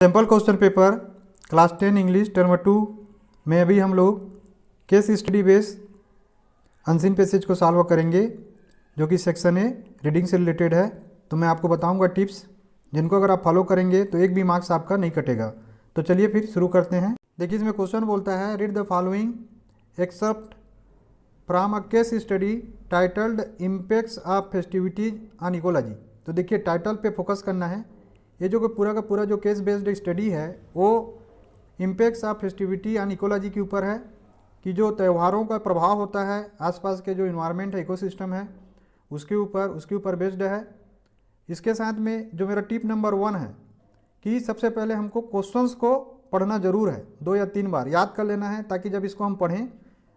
Sample question paper class 10 English term 2 में अभी हम लोग case study base unseen passage को सॉल्व करेंगे, जो कि सेक्शन ए रीडिंग से रिलेटेड है। तो मैं आपको बताऊंगा टिप्स, जिनको अगर आप फॉलो करेंगे तो एक भी मार्क्स आपका नहीं कटेगा। तो चलिए फिर शुरू करते हैं। देखिए, इसमें क्वेश्चन बोलता है read the following except from a case study titled impacts of festivities on ecology. तो देखिए, टाइटल पे फोकस करना है। ये जो पूरा का पूरा जो केस बेस्ड स्टडी है वो impacts of festivity on ecology के ऊपर है, कि जो त्योहारों का प्रभाव होता है आसपास के जो इन्वायरमेंट है, इकोसिस्टम है, उसके ऊपर बेस्ड है। इसके साथ में जो मेरा टिप नंबर 1 है कि सबसे पहले हमको क्वेश्चंस को पढ़ना ज़रूर है, 2 या 3 बार याद कर लेना है, ताकि जब इसको हम पढ़ें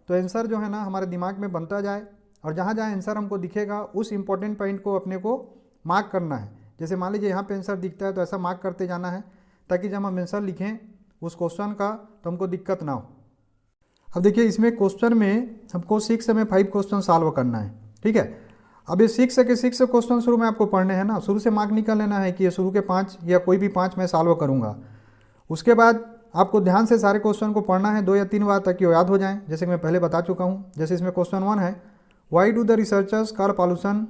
तो आंसर जो है ना हमारे दिमाग में बनता जाए, और जहाँ जहाँ आंसर हमको दिखेगा उस इंपॉर्टेंट पॉइंट को अपने को मार्क करना है। जैसे मान लीजिए यहाँ पे आंसर दिखता है तो ऐसा मार्क करते जाना है, ताकि जब हम आंसर लिखें उस क्वेश्चन का तो हमको दिक्कत ना हो। अब देखिए, इसमें क्वेश्चन में हमको 6 में 5 क्वेश्चन सॉल्व करना है, ठीक है। अब ये 6 के 6 क्वेश्चन शुरू में आपको पढ़ने हैं ना, शुरू से मार्क निकाल लेना है कि ये शुरू के 5 या कोई भी 5 मैं सॉल्व करूँगा। उसके बाद आपको ध्यान से सारे क्वेश्चन को पढ़ना है 2 या 3 बार, ताकि वो याद हो जाएं, जैसे कि मैं पहले बता चुका हूँ। जैसे इसमें क्वेश्चन 1 है, why do the researchers call pollution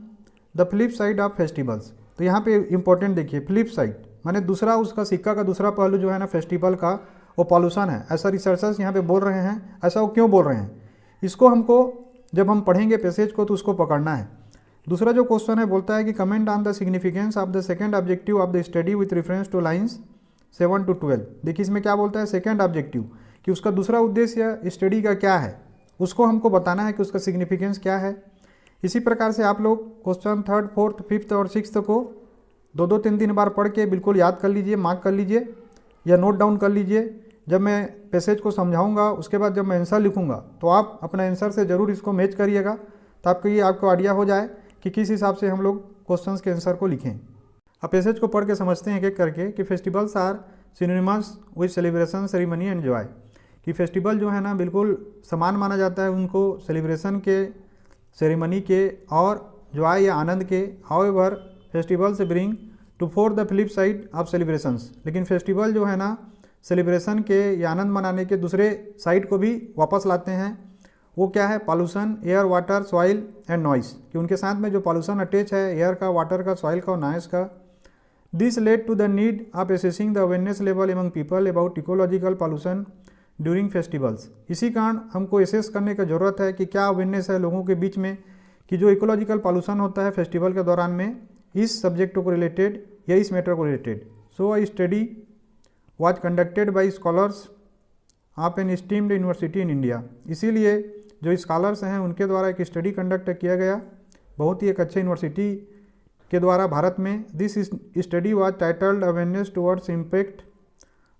the flip side of festivals. तो यहाँ पे इंपॉर्टेंट देखिए, फ्लिप साइड माने दूसरा, उसका सिक्का का दूसरा पहलू जो है ना फेस्टिवल का, वो पॉल्यूशन है, ऐसा रिसर्चर्स यहाँ पे बोल रहे हैं। ऐसा वो क्यों बोल रहे हैं, इसको हमको जब हम पढ़ेंगे पैसेज को तो उसको पकड़ना है। दूसरा जो क्वेश्चन है बोलता है कि comment on the significance of the second objective of the study with reference two lines 7 to 12। देखिए, इसमें क्या बोलता है, सेकंड ऑब्जेक्टिव, कि उसका दूसरा उद्देश्य स्टडी का क्या है, उसको हमको बताना है कि उसका सिग्निफिकेंस क्या है। इसी प्रकार से आप लोग क्वेश्चन 3rd, 4th, 5th और 6th को 2-2, 3-3 बार पढ़ के बिल्कुल याद कर लीजिए, मार्क कर लीजिए या नोट डाउन कर लीजिए। जब मैं पैसेज को समझाऊंगा उसके बाद जब मैं आंसर लिखूंगा तो आप अपने आंसर से ज़रूर इसको मैच करिएगा, तो आपको आइडिया हो जाए कि किस हिसाब से हम लोग क्वेश्चंस के आंसर को लिखें। अब पैसेज को पढ़ के समझते हैं एक एक करके कि festivals are synonymous with celebration, ceremony and joy. कि फेस्टिवल जो है ना बिल्कुल समान माना जाता है उनको सेलिब्रेशन के, सेरेमनी के और जॉय या आनंद के। However festivals bring to fore the flip side of celebrations. लेकिन फेस्टिवल जो है ना सेलिब्रेशन के या आनंद मनाने के दूसरे साइड को भी वापस लाते हैं। वो क्या है, pollution, air, water, soil and noise. कि उनके साथ में जो पॉल्यूशन अटैच है, एयर का, वाटर का, सॉइल का और नॉइस का। This led to the need of assessing the awareness level among people about ecological pollution during festivals. इसी कारण हमको एसेस करने की ज़रूरत है कि क्या अवेयरनेस है लोगों के बीच में कि जो इकोलॉजिकल पॉल्यूशन होता है फेस्टिवल के दौरान में, इस सब्जेक्ट को रिलेटेड या इस मैटर को रिलेटेड। So a study was conducted by scholars of an esteemed university in India. इसीलिए जो स्कॉलर्स हैं उनके द्वारा एक स्टडी कंडक्ट किया गया, बहुत ही एक अच्छे यूनिवर्सिटी के द्वारा भारत में। This study was titled awareness towards impact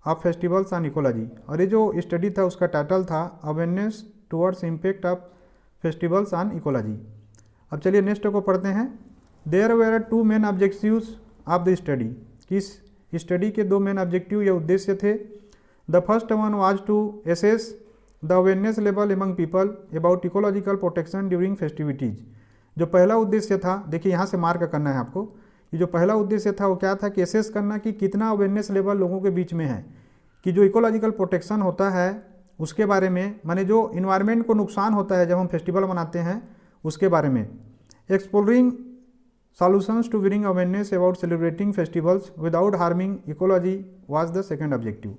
of festivals on ecology. और ये जो स्टडी था उसका टाइटल था awareness towards impact of festivals on ecology. अब चलिए नेक्स्ट को पढ़ते हैं। There were 2 main objectives of the study. इस स्टडी के 2 मेन ऑब्जेक्टिव या उद्देश्य थे। The first one was to assess the awareness level among people about ecological protection during festivities. जो पहला उद्देश्य था, देखिए यहाँ से मार्क करना है आपको, ये जो पहला उद्देश्य था वो क्या था कि एसेस करना कि कितना अवेयरनेस लेवल लोगों के बीच में है कि जो इकोलॉजिकल प्रोटेक्शन होता है उसके बारे में, माने जो इन्वायरमेंट को नुकसान होता है जब हम फेस्टिवल मनाते हैं उसके बारे में। Exploring solutions to bring awareness about celebrating festivals without harming ecology was the second objective.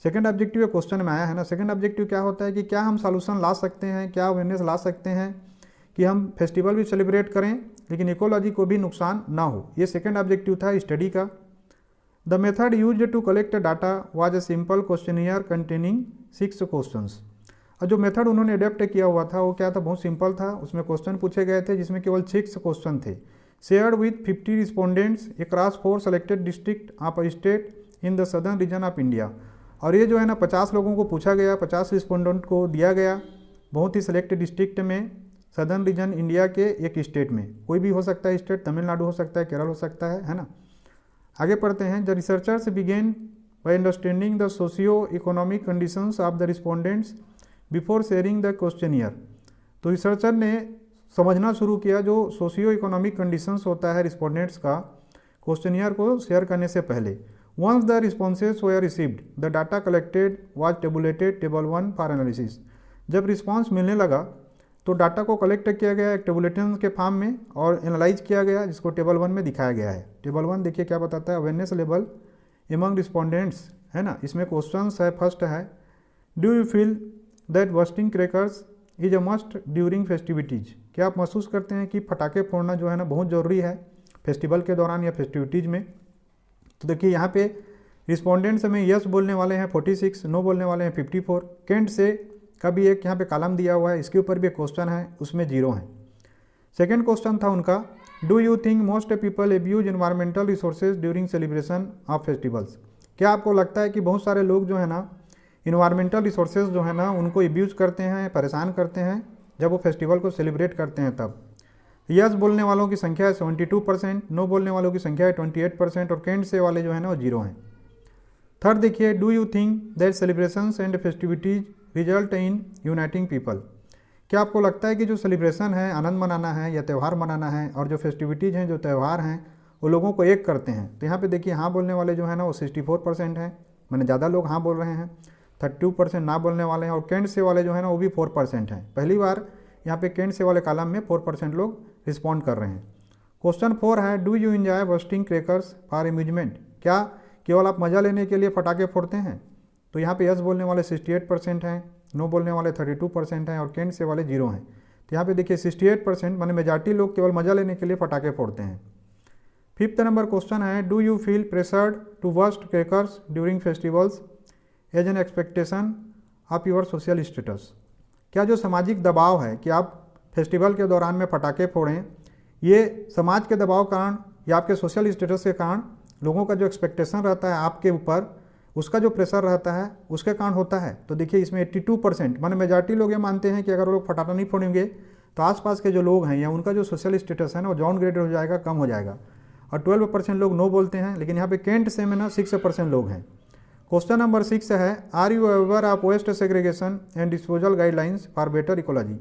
Second objective question में आया है ना। सेकंड ऑब्जेक्टिव क्या होता है कि क्या हम सॉल्यूशन ला सकते हैं, क्या अवेयरनेस ला सकते हैं कि हम फेस्टिवल भी सेलिब्रेट करें लेकिन इकोलॉजी को भी नुकसान ना हो। ये सेकंड ऑब्जेक्टिव था स्टडी का। The method used to collect data was a simple questionnaire containing 6 questions. और जो मेथड उन्होंने अडेप्ट किया हुआ था वो क्या था, बहुत सिंपल था। उसमें क्वेश्चन पूछे गए थे जिसमें केवल 6 क्वेश्चन थे, shared with 50 respondents across 4 selected district of a state in the southern reason of India. और ये जो है ना 50 लोगों को पूछा गया, 50 रिस्पोंडेंट को दिया गया बहुत ही सेलेक्टेड डिस्ट्रिक्ट में, सदर्न रीजन इंडिया के एक स्टेट में। कोई भी हो सकता है स्टेट, तमिलनाडु हो सकता है, केरल हो सकता है ना। आगे पढ़ते हैं। The researchers began by understanding the socio economic conditions of the respondents before sharing the questionnaire. तो रिसर्चर ने समझना शुरू किया जो सोशियो इकोनॉमिक कंडीशंस होता है रिस्पोंडेंट्स का क्वेश्चनियर को शेयर करने से पहले। Once the responses were received the data collected was tabulated table 1 for analysis. जब रिस्पॉन्स मिलने लगा तो डाटा को कलेक्ट किया गया एक टेबुलेटन के फॉर्म में और एनालाइज किया गया, जिसको टेबल 1 में दिखाया गया है। टेबल 1 देखिए क्या बताता है, अवेयरनेस लेवल एमंग रिस्पोंडेंट्स, है ना। इसमें क्वेश्चंस है, फर्स्ट है do you feel that bursting crackers is a must during festivities. क्या आप महसूस करते हैं कि पटाखे फोड़ना जो है ना बहुत ज़रूरी है फेस्टिवल के दौरान या फेस्टिविटीज़ में। तो देखिए यहाँ पे रिस्पोंडेंट्स में यस बोलने वाले हैं 46, नो बोलने वाले हैं 54। कैंट से का भी एक यहाँ पे कॉलम दिया हुआ है, इसके ऊपर भी एक क्वेश्चन है, उसमें 0 है। सेकेंड क्वेश्चन था उनका, do you think most people abuse environmental resources during celebration of festivals. क्या आपको लगता है कि बहुत सारे लोग जो है ना इन्वायरमेंटल रिसोर्सेज जो है ना उनको एब्यूज़ करते हैं, परेशान करते हैं जब वो फेस्टिवल को सेलिब्रेट करते हैं तब। यस बोलने वालों की संख्या है 72%, नो बोलने वालों की संख्या है 28% और कैंट से वाले जो है ना वो 0 हैं। थर्ड देखिए, do you think that celebrations and festivities result in uniting people. क्या आपको लगता है कि जो सेलिब्रेशन है, आनंद मनाना है या त्यौहार मनाना है, और जो फेस्टिविटीज़ हैं, जो त्यौहार हैं, वो लोगों को एक करते हैं। तो यहाँ पे देखिए हाँ बोलने वाले जो है ना वो 64% हैं, मैंने ज़्यादा लोग हाँ बोल रहे हैं। 32% ना बोलने वाले हैं और कैंट से वाले जो है ना वो भी 4% हैं। पहली बार यहाँ पे कैंट से वाले कॉलम में 4% लोग रिस्पॉन्ड कर रहे हैं। क्वेश्चन 4 है, do you enjoy bursting crackers for amusement. क्या केवल आप मज़ा लेने के लिए पटाखे फोड़ते हैं। तो यहाँ पे यस बोलने वाले 68% हैं, नो बोलने वाले 32% हैं और कैंट से वाले 0 हैं। तो यहाँ पे देखिए 68% माने मेजॉरिटी लोग केवल मज़ा लेने के लिए पटाखे फोड़ते हैं। फिफ्थ नंबर क्वेश्चन है, do you feel pressured to bast crackers during festivals as an expectation of your social status. क्या जो सामाजिक दबाव है कि आप फेस्टिवल के दौरान में पटाखे फोड़ें, ये समाज के दबाव कारण या आपके सोशल स्टेटस के कारण लोगों का जो एक्सपेक्टेशन रहता है आपके ऊपर, उसका जो प्रेशर रहता है उसके कारण होता है। तो देखिए इसमें 82% माने मेजॉरिटी लोग ये मानते हैं कि अगर वो लोग पटाखा नहीं फोड़ेंगे तो आसपास के जो लोग हैं या उनका जो सोशल स्टेटस है ना वो डाउनग्रेड हो जाएगा, कम हो जाएगा। और 12% लोग नो बोलते हैं, लेकिन यहाँ पे कैंट से में ना 6% लोग हैं। क्वेश्चन नंबर 6 है, are you aware of waste segregation and disposal guidelines for better ecology.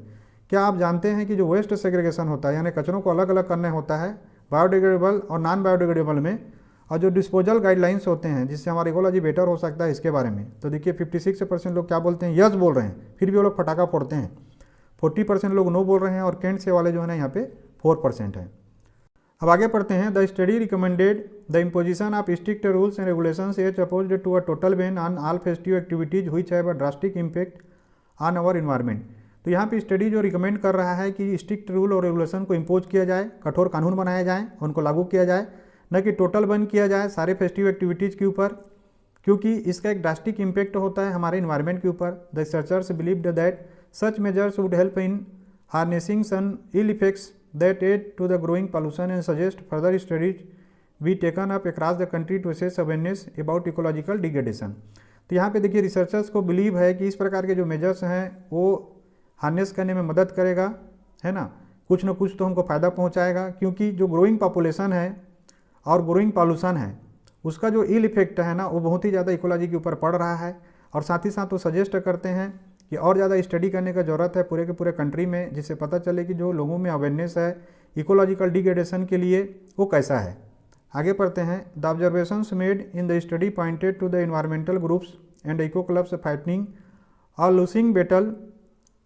क्या आप जानते हैं कि जो वेस्ट सेग्रीगेशन होता है यानी कचरों को अलग अलग करना होता है बायोडिग्रेडेबल और नॉन बायोडिग्रेडेबल में, और जो डिस्पोजल गाइडलाइंस होते हैं जिससे हमारा इकोलॉजी बेटर हो सकता है, इसके बारे में। तो देखिए 56% लोग क्या बोलते हैं, यस बोल रहे हैं, फिर भी वो लोग पटाखा फोड़ते हैं। 40% लोग नो बोल रहे हैं और कैंट से वाले जो है ना यहाँ पे 4% है। अब आगे पढ़ते हैं, the study recommended the imposition of strict rules and regulations as opposed to a total ban on all festive activities which have a drastic impact on our environment. तो यहाँ पे स्टडी जो रिकमेंड कर रहा है कि स्ट्रिक्ट रूल और regulation को इम्पोज किया जाए, कठोर कानून बनाए जाएँ, उनको लागू किया जाए, न कि टोटल बंद किया जाए सारे फेस्टिव एक्टिविटीज़ के ऊपर, क्योंकि इसका एक ड्रास्टिक इम्पैक्ट होता है हमारे इन्वायरमेंट के ऊपर। The researchers believed that such measures would help in harnessing some ill effects that aid to the growing pollution and suggest further studies be taken up across the country to assess awareness about ecological degradation। तो यहाँ पे देखिए researchers को believe है कि इस प्रकार के जो मेजर्स हैं वो हार्नेस करने में मदद करेगा, है ना, कुछ न कुछ तो हमको फ़ायदा पहुँचाएगा, क्योंकि जो ग्रोइंग पॉपुलेशन है और ग्रोइंग पॉल्यूशन है उसका जो इल इफेक्ट है ना वो बहुत ही ज़्यादा इकोलॉजी के ऊपर पड़ रहा है। और साथ ही साथ वो सजेस्ट करते हैं कि और ज़्यादा स्टडी करने का ज़रूरत है पूरे के पूरे कंट्री में, जिससे पता चले कि जो लोगों में अवेयरनेस है इकोलॉजिकल डिग्रेडेशन के लिए वो कैसा है। आगे पढ़ते हैं, the observations made in the study pointed to the environmental groups and eco clubs fighting और losing battle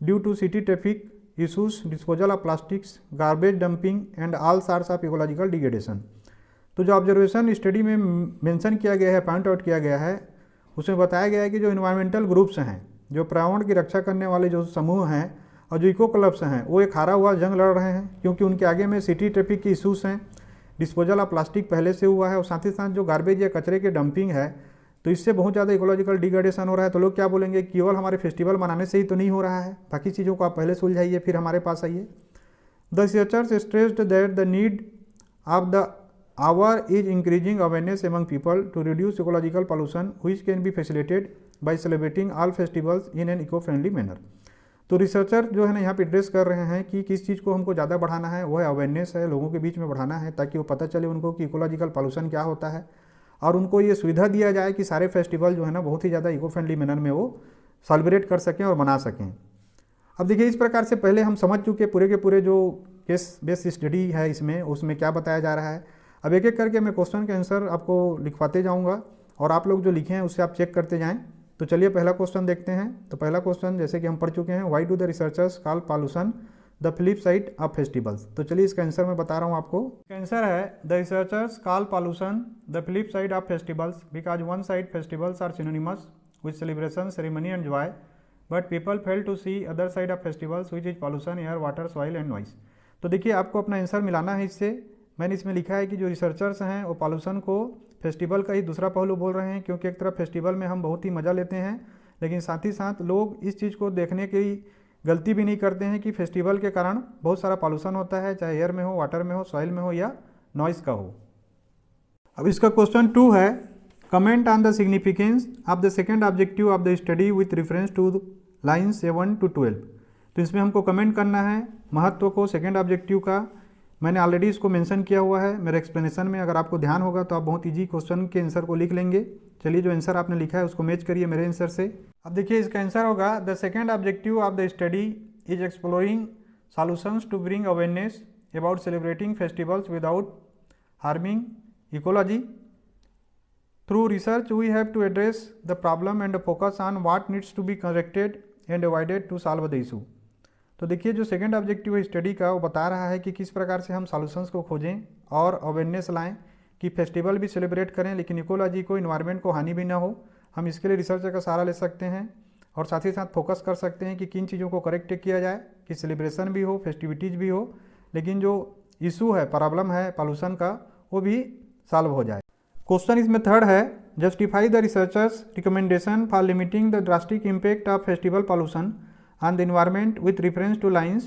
due to city traffic issues, disposal of plastics, garbage dumping and all sorts of ecological degradation. तो जो observation study में mention किया गया है, point out किया गया है, उसमें बताया गया है कि जो इन्वायरमेंटल ग्रुप्स हैं, जो पर्यावरण की रक्षा करने वाले जो समूह हैं और जो इको क्लब्स हैं, वो एक हारा हुआ जंग लड़ रहे हैं, क्योंकि उनके आगे में सिटी ट्रैफिक की इशूज़ हैं, डिस्पोजल ऑफ प्लास्टिक पहले से हुआ है और साथ ही साथ जो गार्बेज या कचरे के डंपिंग है, तो इससे बहुत ज़्यादा इकोलॉजिकल डिग्रेडेशन हो रहा है। तो लोग क्या बोलेंगे, केवल हमारे फेस्टिवल मनाने से ही तो नहीं हो रहा है, बाकी चीज़ों को आप पहले सुलझाइए फिर हमारे पास आइए। The researchers stressed that the need of the hour is increasing awareness among people to reduce ecological pollution which can be facilitated by celebrating all festivals in an eco friendly manner. तो researcher जो है ना यहाँ पे address कर रहे हैं कि किस चीज़ को हमको ज़्यादा बढ़ाना है, वो है अवेयरनेस है, लोगों के बीच में बढ़ाना है, ताकि वो पता चले उनको कि इकोलॉजिकल पॉल्यूशन क्या होता है और उनको ये सुविधा दिया जाए कि सारे फेस्टिवल जो है ना बहुत ही ज़्यादा इको फ्रेंडली मैनर में वो सेलिब्रेट कर सकें और मना सकें। अब देखिए इस प्रकार से पहले हम समझ चुके पूरे के पूरे जो केस बेस्ड स्टडी है इसमें, उसमें क्या बताया जा रहा है। अब एक एक करके मैं क्वेश्चन के आंसर आपको लिखवाते जाऊँगा और आप लोग जो लिखे हैं उससे आप चेक करते जाएँ। तो चलिए पहला क्वेश्चन देखते हैं। तो पहला क्वेश्चन जैसे कि हम पढ़ चुके हैं, why do the researchers call pollution the flip side of festivals. तो चलिए इसका आंसर मैं बता रहा हूँ आपको। इसका आंसर है the researchers call pollution the flip side of festivals because one side festivals are synonymous with celebration ceremony and joy but people fail to see other side of festivals which is pollution air water soil and noise. तो देखिए आपको अपना answer मिलाना है इससे। मैंने इसमें लिखा है कि जो रिसर्चर्स हैं वो पॉल्यूशन को फेस्टिवल का ही दूसरा पहलू बोल रहे हैं, क्योंकि एक तरफ फेस्टिवल में हम बहुत ही मज़ा लेते हैं, लेकिन साथ ही साथ लोग इस चीज़ को देखने की गलती भी नहीं करते हैं कि फेस्टिवल के कारण बहुत सारा पॉल्यूशन होता है, चाहे एयर में हो, वाटर में हो, सॉइल में हो या नॉइस का हो। अब इसका क्वेश्चन 2 है, comment on the significance of the second objective of the study with reference two lines 7 to 12। तो इसमें हमको कमेंट करना है महत्व को सेकेंड ऑब्जेक्टिव का। मैंने ऑलरेडी इसको मेंशन किया हुआ है मेरे एक्सप्लेनेशन में, अगर आपको ध्यान होगा तो आप बहुत इजी क्वेश्चन के आंसर को लिख लेंगे। चलिए जो आंसर आपने लिखा है उसको मैच करिए मेरे आंसर से। अब देखिए इसका आंसर होगा the second objective of the study is exploring solutions to bring awareness about celebrating festivals without harming ecology. Through research we have to address the problem and focus on what needs to be corrected and avoided to solve the issue. तो देखिए जो second objective है study का वो बता रहा है कि किस प्रकार से हम सॉल्यूशंस को खोजें और अवेयरनेस लाएं कि फेस्टिवल भी सेलिब्रेट करें लेकिन इकोलॉजी को, इन्वायरमेंट को हानि भी ना हो। हम इसके लिए रिसर्च का सहारा ले सकते हैं और साथ ही साथ फोकस कर सकते हैं कि किन चीज़ों को करेक्ट किया जाए कि सेलिब्रेशन भी हो, फेस्टिविटीज़ भी हो, लेकिन जो इशू है, प्रॉब्लम है पॉल्यूशन का, वो भी सॉल्व हो जाए। क्वेश्चन इसमें थर्ड है, justify the researchers recommendation for limiting the drastic impact of festival pollution on the environment with reference two lines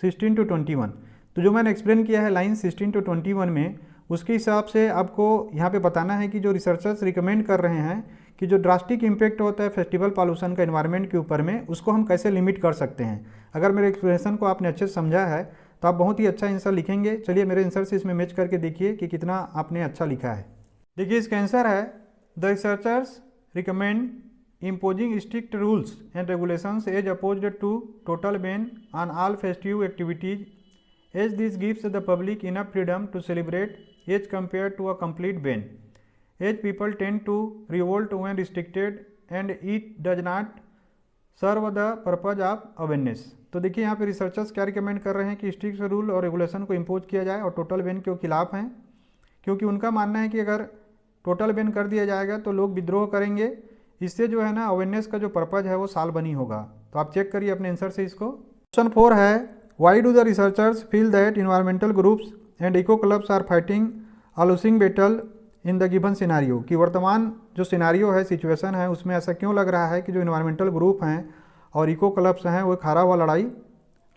16 to 21। तो जो मैंने एक्सप्लेन किया है लाइन 16 to 21 में, उसके हिसाब से आपको यहाँ पे बताना है कि जो रिसर्चर्स रिकमेंड कर रहे हैं कि जो ड्रास्टिक इम्पैक्ट होता है फेस्टिवल पॉल्यूशन का इन्वायरमेंट के ऊपर में, उसको हम कैसे लिमिट कर सकते हैं। अगर मेरे एक्सप्लेनेशन को आपने अच्छे से समझा है तो आप बहुत ही अच्छा आंसर लिखेंगे। चलिए मेरे आंसर से इसमें मैच करके देखिए कि कितना आपने अच्छा लिखा है। देखिए इसका आंसर है the researchers recommend imposing strict rules and regulations as opposed to total ban on all festive activities, as this gives the public enough freedom to celebrate as compared to a complete ban, as people tend to revolt when restricted and it does not serve the purpose of awareness। तो देखिए यहाँ पे researchers क्या recommend कर रहे हैं कि strict rule और रेगुलेशन को इम्पोज किया जाए और टोटल बैन के खिलाफ हैं, क्योंकि उनका मानना है कि अगर टोटल बैन कर दिया जाएगा तो लोग विद्रोह करेंगे, इससे जो है ना अवेयरनेस का जो पर्पज है वो साल बनी होगा। तो आप चेक करिए अपने आंसर से इसको। क्वेश्चन 4 है, why do the researchers feel that environmental groups and eco clubs are fighting a losing battle in the given scenario. कि वर्तमान जो सिनारियो है, सिचुएशन है, उसमें ऐसा क्यों लग रहा है कि जो इन्वायरमेंटल ग्रुप हैं और इको क्लब्स हैं वो हारा हुआ लड़ाई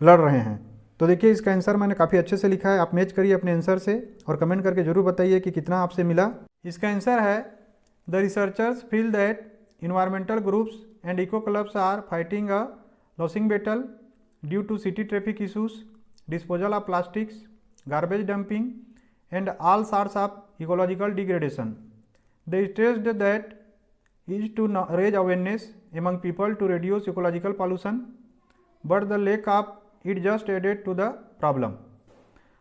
लड़ रहे हैं। तो देखिए इसका आंसर मैंने काफ़ी अच्छे से लिखा है, आप मैच करिए अपने आंसर से और कमेंट करके जरूर बताइए कि कितना आपसे मिला। इसका आंसर है the researchers feel that environmental groups and eco clubs are fighting a losing battle due to city traffic issues, disposal of plastics, garbage dumping and all sorts of ecological degradation. They stressed that is to raise awareness among people to reduce ecological pollution, but the lack of it just added to the problem।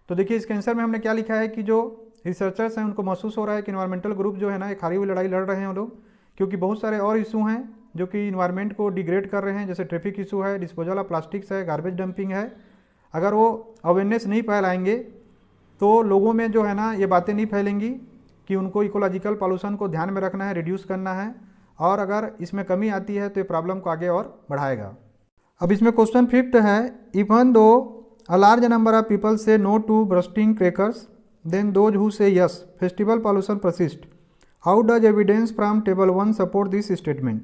तो देखिए इसके answer में हमने क्या लिखा है कि जो रिसर्चर्स हैं उनको महसूस हो रहा है कि इन्वायरमेंटल ग्रुप जो है ना एक हारी हुई लड़ाई लड़ रहे हैं वो लोग, क्योंकि बहुत सारे और इशू हैं जो कि इन्वायरमेंट को डिग्रेड कर रहे हैं, जैसे ट्रैफिक इशू है, डिस्पोजल ऑफ प्लास्टिक्स है, गार्बेज डंपिंग है। अगर वो अवेयरनेस नहीं फैलाएंगे तो लोगों में जो है ना ये बातें नहीं फैलेंगी कि उनको इकोलॉजिकल पॉल्यूशन को ध्यान में रखना है, रिड्यूस करना है, और अगर इसमें कमी आती है तो ये प्रॉब्लम को आगे और बढ़ाएगा। अब इसमें क्वेश्चन 5 है, even though a large number of people say no to bursting crackers then those who say yes festival pollution persist, how does evidence from table 1 support this statement.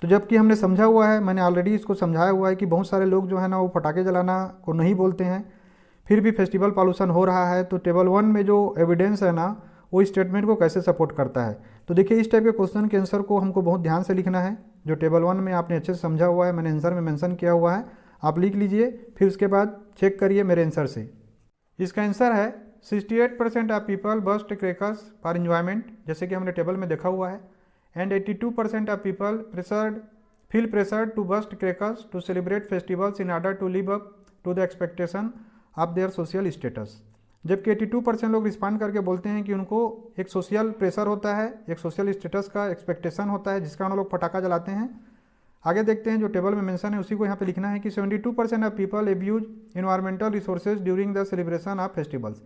तो जबकि हमने समझा हुआ है, मैंने ऑलरेडी इसको समझाया हुआ है कि बहुत सारे लोग जो है ना वो पटाखे जलाना को नहीं बोलते हैं, फिर भी फेस्टिवल पॉल्यूशन हो रहा है, तो टेबल 1 में जो एविडेंस है ना वो स्टेटमेंट को कैसे सपोर्ट करता है। तो देखिए इस टाइप के क्वेश्चन के आंसर को हमको बहुत ध्यान से लिखना है। जो टेबल 1 में आपने अच्छे से समझा हुआ है, मैंने आंसर में मेंशन किया हुआ है, आप लिख लीजिए, फिर उसके बाद चेक करिए मेरे आंसर से। इसका आंसर है 68% of people bust crackers for enjoyment, जैसे कि हमने टेबल में देखा हुआ है, and 82% of people feel pressured to bast crackers to celebrate festivals in order to live up to the expectation of their social status. जबकि 82% लोग रिस्पॉन्ड करके बोलते हैं कि उनको एक सोशल प्रेशर होता है, एक सोशल स्टेटस का एक्सपेक्टेशन होता है जिसका उन लोग पटाखा जलाते हैं। आगे देखते हैं, जो टेबल में मेंशन है उसी को यहाँ पे लिखना है कि 72% of people abuse environmental resources during the celebration of festivals.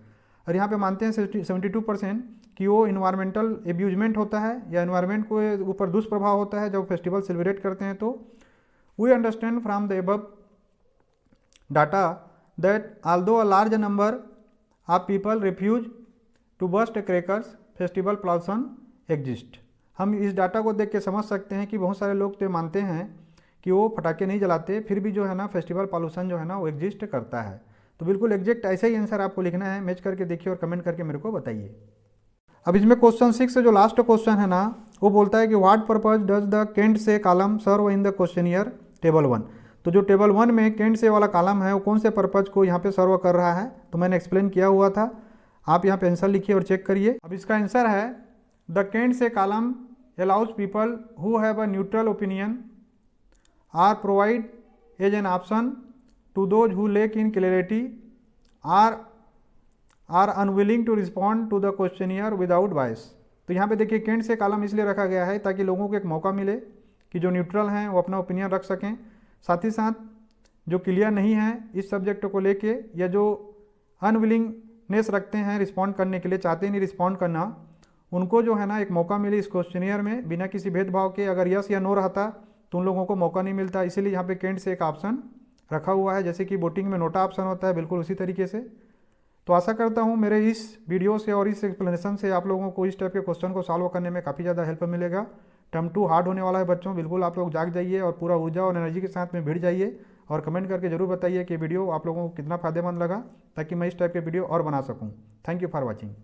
और यहाँ पे मानते हैं 72% कि वो इन्वायरमेंटल एब्यूजमेंट होता है या इन्वायरमेंट को ऊपर दुष्प्रभाव होता है जब फेस्टिवल सेलिब्रेट करते हैं। तो we understand from the above data that although a large number of people refuse to burst crackers festival pollution exist. हम इस डाटा को देख के समझ सकते हैं कि बहुत सारे लोग तो मानते हैं कि वो पटाखे नहीं जलाते, फिर भी जो है ना फेस्टिवल पॉल्यूशन जो है ना वो एग्जिस्ट करता है। तो बिल्कुल एग्जैक्ट ऐसा ही आंसर आपको लिखना है, मैच करके देखिए और कमेंट करके मेरे को बताइए। अब इसमें क्वेश्चन 6 से जो लास्ट क्वेश्चन है ना वो बोलता है कि what purpose does the can't say column serve in the questionnaire table 1। तो जो टेबल 1 में कैंट से वाला कॉलम है वो कौन से पर्पज को यहाँ पे सर्व कर रहा है, तो मैंने एक्सप्लेन किया हुआ था, आप यहाँ पे आंसर लिखिए और चेक करिए। अब इसका आंसर है the can't say column allows people who have a neutral opinion or provide as an option to those who lack in clarity or are unwilling to respond to the questionnaire without bias। तो यहाँ पे देखिए cantt say column इसलिए रखा गया है ताकि लोगों को एक मौका मिले कि जो न्यूट्रल हैं वो अपना ओपिनियन रख सकें, साथ ही साथ जो क्लियर नहीं है इस सब्जेक्ट को लेके या जो अनविलिंगनेस रखते हैं रिस्पॉन्ड करने के लिए, चाहते नहीं रिस्पॉन्ड करना, उनको जो है ना एक मौका मिले इस क्वेश्चनियर में बिना किसी भेदभाव के। अगर यस या नो रहता तो उन लोगों को मौका नहीं मिलता, इसीलिए यहाँ पे कैंट से एक ऑप्शन रखा हुआ है, जैसे कि वोटिंग में नोटा ऑप्शन होता है, बिल्कुल उसी तरीके से। तो आशा करता हूँ मेरे इस वीडियो से और इस एक्सप्लेनेशन से आप लोगों को इस टाइप के क्वेश्चन को सॉल्व करने में काफ़ी ज़्यादा हेल्प मिलेगा। टर्म 2 हार्ड होने वाला है बच्चों, बिल्कुल आप लोग जाग जाइए और पूरा ऊर्जा और एनर्जी के साथ में भिड़ जाइए और कमेंट करके जरूर बताइए कि वीडियो आप लोगों को कितना फ़ायदेमंद लगा, ताकि मैं इस टाइप के वीडियो और बना सकूँ। Thank you for watching.